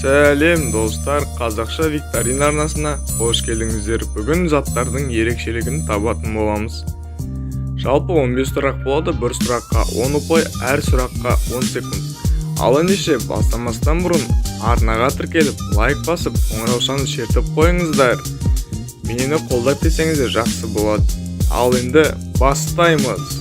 Сәлем достар, қазақша викторина арнасына қош келдіңіздер. Бүгін заттардың ерекшелігін табатын боламыз. Жалпы 15 сұрақ болады, бір сұраққа 10 ұпай, әр сұраққа 10 секунд. Ал ендеше бастамастан бұрын арнаға тіркеліп, лайк басып, қоңыраушаны шертіп қойыңыздар. Мені қолдап десеңіздер жақсы болады. Ал енді бастаймыз.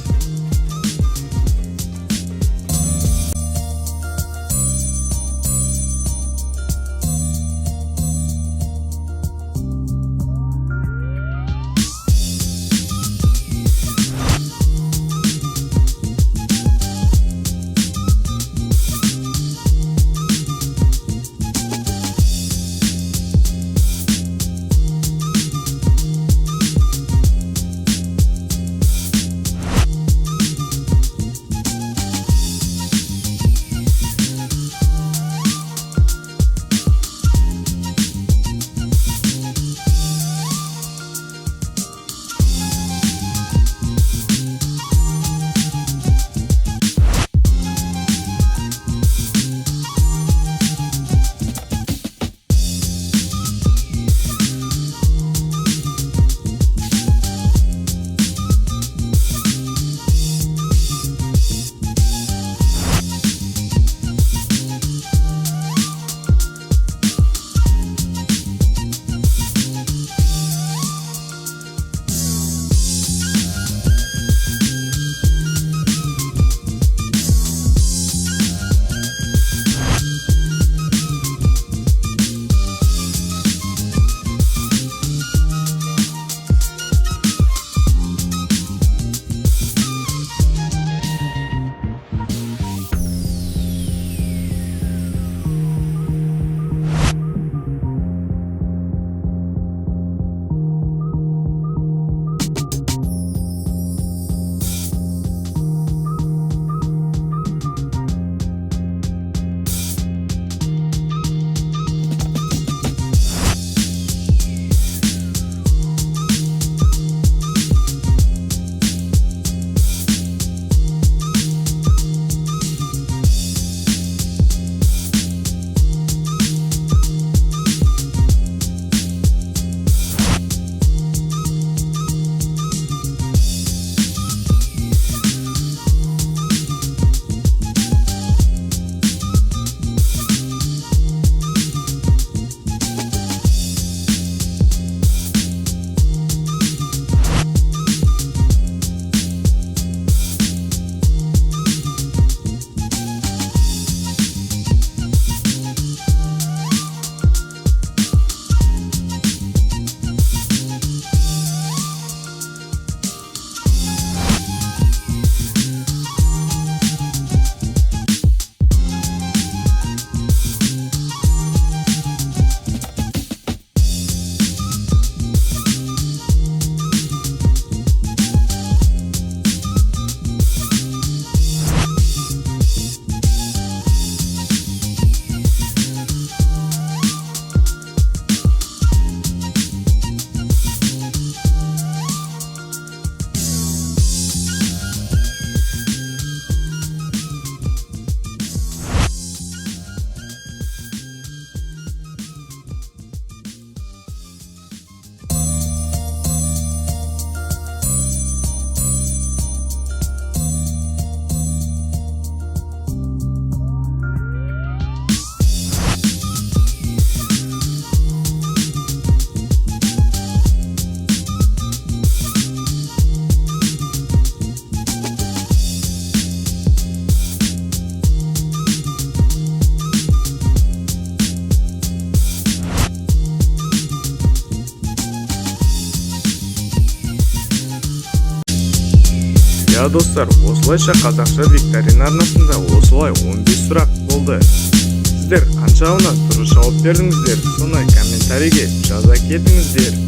Достар, осылайша қазақша викторина арнасында осылай 15 сұрақ болды. Сіздер қаншауына дұрыс жауап бердіңіздер, соны комментарийге жаза кетіңіздер.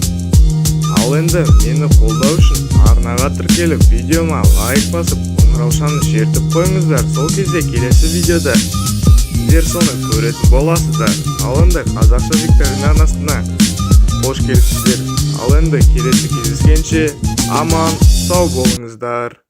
Ал енді мені қолдау үшін арнаға тіркеліп, видеома лайк басып, қоңыраушаны шертіп қойыңыздар. Сол кезде келесі видеода сіздер соны көретін боласыздар. Ал енді қазақша викторина арнасына қош келіпсіздер. Ал енді келесі кездескенше аман сау болыңыздар.